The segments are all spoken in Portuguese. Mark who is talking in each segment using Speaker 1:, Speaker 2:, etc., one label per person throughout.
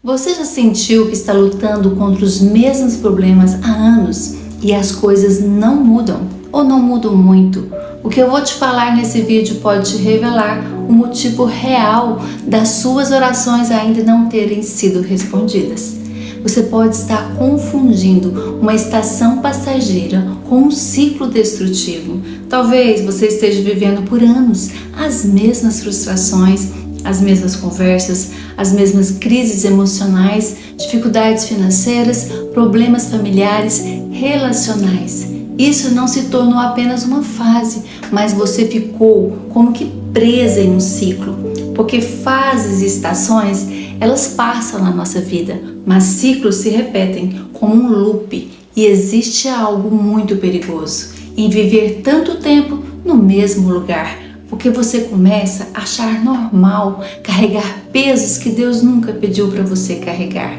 Speaker 1: Você já sentiu que está lutando contra os mesmos problemas há anos e as coisas não mudam ou não mudam muito? O que eu vou te falar nesse vídeo pode te revelar o motivo real das suas orações ainda não terem sido respondidas. Você pode estar confundindo uma estação passageira com um ciclo destrutivo. Talvez você esteja vivendo por anos as mesmas frustrações, as mesmas conversas, as mesmas crises emocionais, dificuldades financeiras, problemas familiares, relacionais. Isso não se tornou apenas uma fase, mas você ficou como que presa em um ciclo. Porque fases e estações, elas passam na nossa vida, mas ciclos se repetem como um loop. E existe algo muito perigoso em viver tanto tempo no mesmo lugar, porque você começa a achar normal carregar pesos que Deus nunca pediu para você carregar.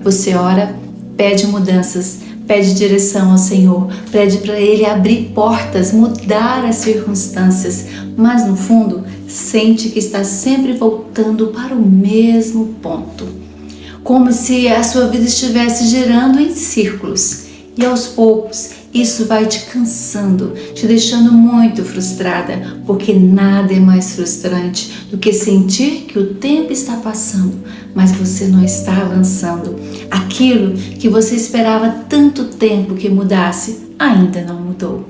Speaker 1: Você ora, pede mudanças, pede direção ao Senhor, pede para Ele abrir portas, mudar as circunstâncias, mas no fundo sente que está sempre voltando para o mesmo ponto, como se a sua vida estivesse girando em círculos. E aos poucos isso vai te cansando, te deixando muito frustrada, porque nada é mais frustrante do que sentir que o tempo está passando, mas você não está avançando. Aquilo que você esperava tanto tempo que mudasse, ainda não mudou.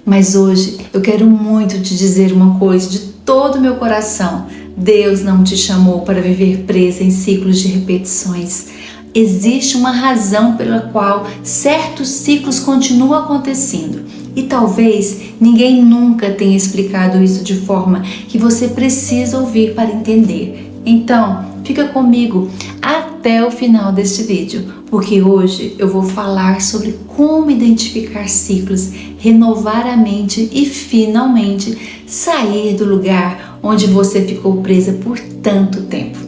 Speaker 1: Mas hoje eu quero muito te dizer uma coisa de todo o meu coração. Deus não te chamou para viver presa em ciclos de repetições. Existe uma razão pela qual certos ciclos continuam acontecendo. E talvez ninguém nunca tenha explicado isso de forma que você precisa ouvir para entender. Então, fica comigo até o final deste vídeo, porque hoje eu vou falar sobre como identificar ciclos, renovar a mente e finalmente sair do lugar onde você ficou presa por tanto tempo.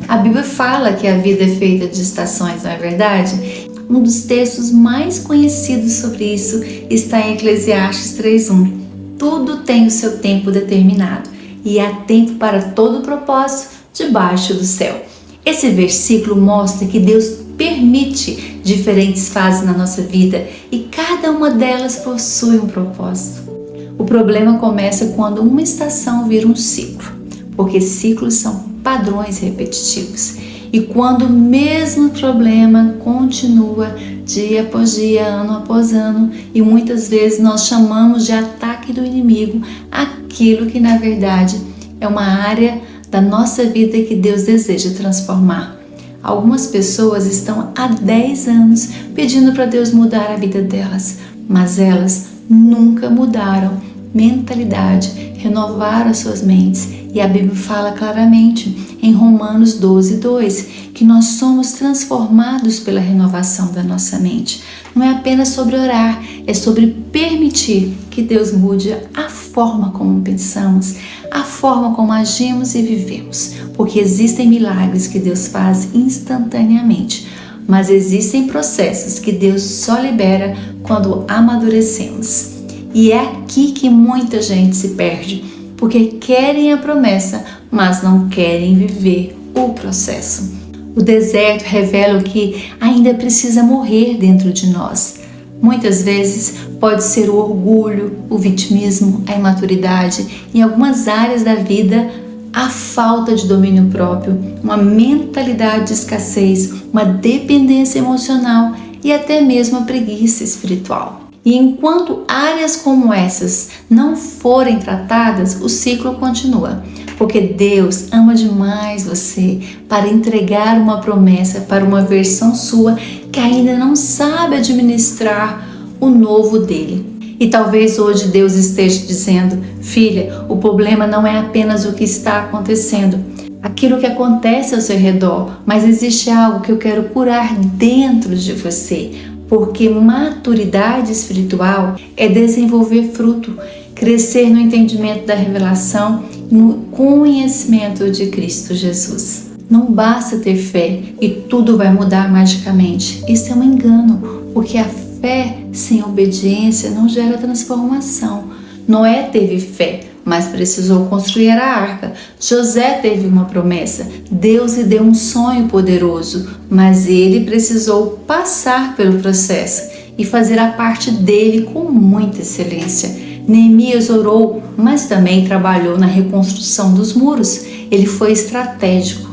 Speaker 1: A Bíblia fala que a vida é feita de estações, não é verdade? Um dos textos mais conhecidos sobre isso está em Eclesiastes 3:1. Tudo tem o seu tempo determinado e há tempo para todo propósito debaixo do céu. Esse versículo mostra que Deus permite diferentes fases na nossa vida e cada uma delas possui um propósito. O problema começa quando uma estação vira um ciclo, porque ciclos são padrões repetitivos. E quando o mesmo problema continua dia após dia, ano após ano, e muitas vezes nós chamamos de ataque do inimigo aquilo que na verdade é uma área da nossa vida que Deus deseja transformar. Algumas pessoas estão há 10 anos pedindo para Deus mudar a vida delas, mas elas nunca mudaram mentalidade, renovaram as suas mentes. E a Bíblia fala claramente em Romanos 12:2 que nós somos transformados pela renovação da nossa mente. Não é apenas sobre orar, é sobre permitir que Deus mude a forma como pensamos, a forma como agimos e vivemos. Porque existem milagres que Deus faz instantaneamente, mas existem processos que Deus só libera quando amadurecemos. E é aqui que muita gente se perde, porque querem a promessa, mas não querem viver o processo. O deserto revela o que ainda precisa morrer dentro de nós. Muitas vezes pode ser o orgulho, o vitimismo, a imaturidade, em algumas áreas da vida, a falta de domínio próprio, uma mentalidade de escassez, uma dependência emocional e até mesmo a preguiça espiritual. E enquanto áreas como essas não forem tratadas, o ciclo continua. Porque Deus ama demais você para entregar uma promessa para uma versão sua que ainda não sabe administrar o novo dele. E talvez hoje Deus esteja dizendo: filha, o problema não é apenas o que está acontecendo, aquilo que acontece ao seu redor, mas existe algo que eu quero curar dentro de você. Porque maturidade espiritual é desenvolver fruto, crescer no entendimento da revelação, no conhecimento de Cristo Jesus. Não basta ter fé e tudo vai mudar magicamente. Isso é um engano, porque a fé sem obediência não gera transformação. Noé teve fé, mas precisou construir a arca. José teve uma promessa, Deus lhe deu um sonho poderoso, mas ele precisou passar pelo processo e fazer a parte dele com muita excelência. Neemias orou, mas também trabalhou na reconstrução dos muros. Ele foi estratégico.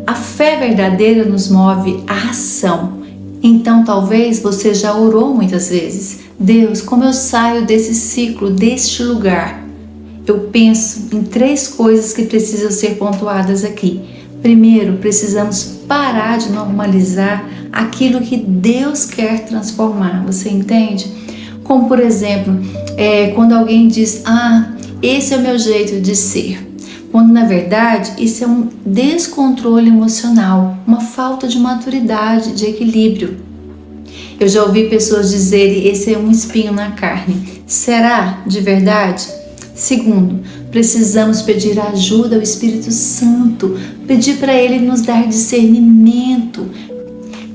Speaker 1: A fé verdadeira nos move à ação. Então talvez você já orou muitas vezes: Deus, como eu saio desse ciclo, deste lugar? Eu penso em 3 coisas que precisam ser pontuadas aqui. Primeiro, precisamos parar de normalizar aquilo que Deus quer transformar. Você entende? Como por exemplo, quando alguém diz: esse é o meu jeito de ser. Quando na verdade isso é um descontrole emocional, uma falta de maturidade, de equilíbrio. Eu já ouvi pessoas dizerem: esse é um espinho na carne. Será de verdade? Segundo, precisamos pedir ajuda ao Espírito Santo, pedir para Ele nos dar discernimento.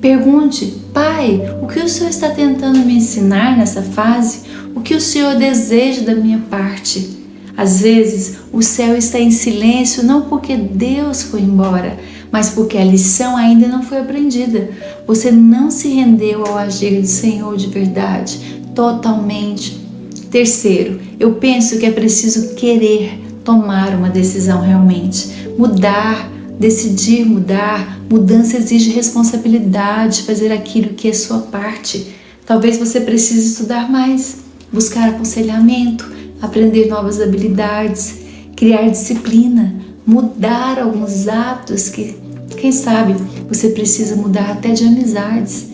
Speaker 1: Pergunte: Pai, o que o Senhor está tentando me ensinar nessa fase? O que o Senhor deseja da minha parte? Às vezes, o céu está em silêncio não porque Deus foi embora, mas porque a lição ainda não foi aprendida. Você não se rendeu ao agir do Senhor de verdade, totalmente. Terceiro, eu penso que é preciso querer tomar uma decisão realmente. Mudar, decidir mudar. Mudança exige responsabilidade, fazer aquilo que é sua parte. Talvez você precise estudar mais, buscar aconselhamento, aprender novas habilidades, criar disciplina, mudar alguns hábitos que, quem sabe, você precisa mudar até de amizades.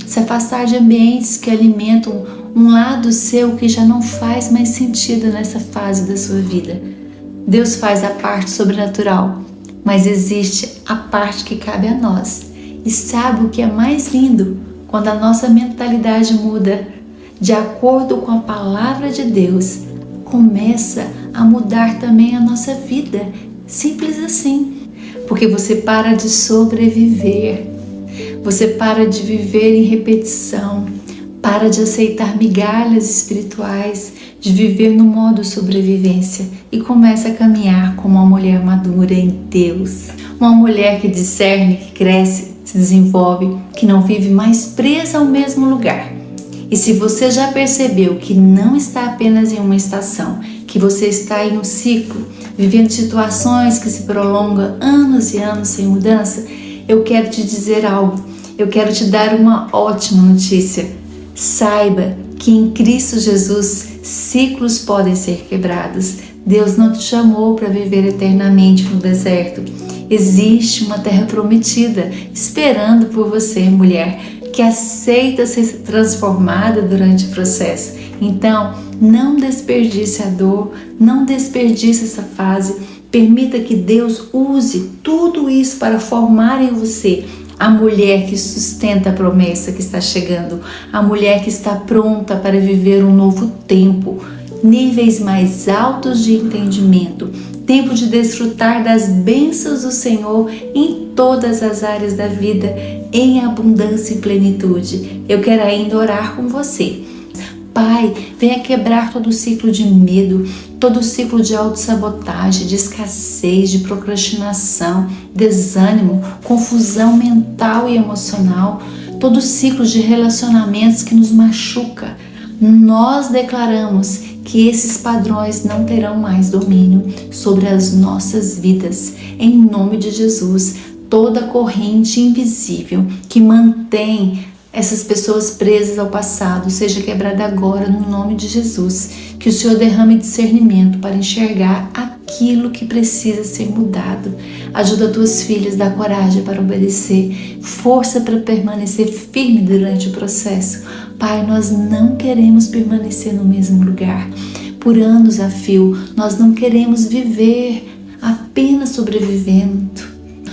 Speaker 1: Se afastar de ambientes que alimentam um lado seu que já não faz mais sentido nessa fase da sua vida. Deus faz a parte sobrenatural, mas existe a parte que cabe a nós. E sabe o que é mais lindo? Quando a nossa mentalidade muda de acordo com a palavra de Deus, começa a mudar também a nossa vida. Simples assim. Porque você para de sobreviver. Você para de viver em repetição. Para de aceitar migalhas espirituais, de viver no modo sobrevivência e começa a caminhar como uma mulher madura em Deus. Uma mulher que discerne, que cresce, se desenvolve, que não vive mais presa ao mesmo lugar. E se você já percebeu que não está apenas em uma estação, que você está em um ciclo, vivendo situações que se prolongam anos e anos sem mudança, eu quero te dizer algo. Eu quero te dar uma ótima notícia. Saiba que em Cristo Jesus ciclos podem ser quebrados. Deus não te chamou para viver eternamente no deserto. Existe uma terra prometida esperando por você, mulher, que aceita ser transformada durante o processo. Então, não desperdice a dor, não desperdice essa fase. Permita que Deus use tudo isso para formar em você a mulher que sustenta a promessa que está chegando, a mulher que está pronta para viver um novo tempo, níveis mais altos de entendimento, tempo de desfrutar das bênçãos do Senhor em todas as áreas da vida, em abundância e plenitude. Eu quero ainda orar com você. Pai, venha quebrar todo o ciclo de medo, todo o ciclo de autossabotagem, de escassez, de procrastinação, desânimo, confusão mental e emocional, todo o ciclo de relacionamentos que nos machuca. Nós declaramos que esses padrões não terão mais domínio sobre as nossas vidas. Em nome de Jesus, toda corrente invisível que mantém essas pessoas presas ao passado seja quebrada agora no nome de Jesus. Que o Senhor derrame discernimento para enxergar aquilo que precisa ser mudado. Ajuda tuas filhas, dá coragem para obedecer, força para permanecer firme durante o processo. Pai, nós não queremos permanecer no mesmo lugar por anos a fio. Nós não queremos viver apenas sobrevivendo.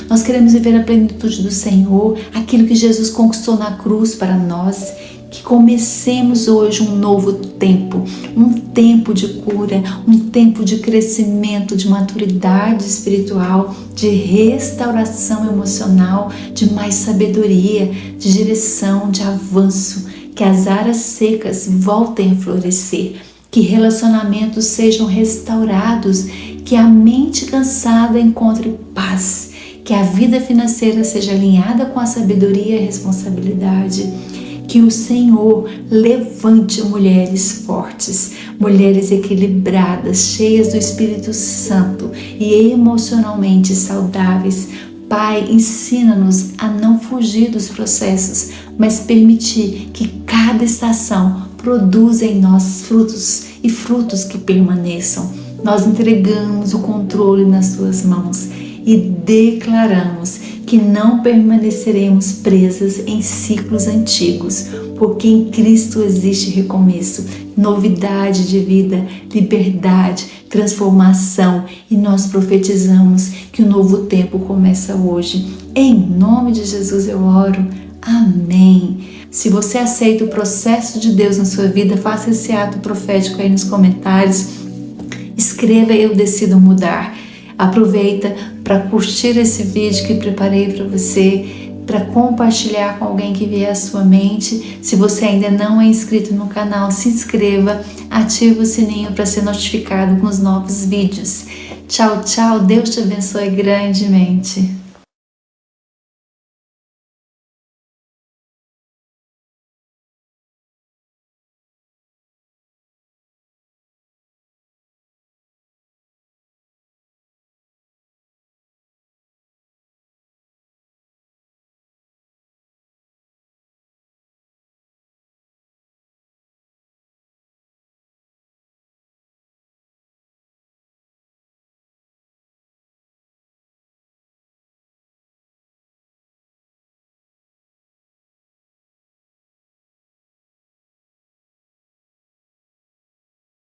Speaker 1: Nós queremos viver a plenitude do Senhor, aquilo que Jesus conquistou na cruz para nós. Que comecemos hoje um novo tempo, um tempo de cura, um tempo de crescimento, de maturidade espiritual, de restauração emocional, de mais sabedoria, de direção, de avanço. Que as áreas secas voltem a florescer. que relacionamentos sejam restaurados, que a mente cansada encontre paz, que a vida financeira seja alinhada com a sabedoria e a responsabilidade, que o Senhor levante mulheres fortes, mulheres equilibradas, cheias do Espírito Santo e emocionalmente saudáveis. Pai, ensina-nos a não fugir dos processos, mas permitir que cada estação produza em nós frutos e frutos que permaneçam. Nós entregamos o controle nas tuas mãos e declaramos que não permaneceremos presas em ciclos antigos, porque em Cristo existe recomeço, novidade de vida, liberdade, transformação, e nós profetizamos que o novo tempo começa hoje. Em nome de Jesus eu oro. Amém. Se você aceita o processo de Deus na sua vida, faça esse ato profético aí nos comentários. Escreva "Eu decido mudar". Aproveita para curtir esse vídeo que preparei para você, para compartilhar com alguém que vier à sua mente. Se você ainda não é inscrito no canal, se inscreva, ative o sininho para ser notificado com os novos vídeos. Tchau, tchau. Deus te abençoe grandemente.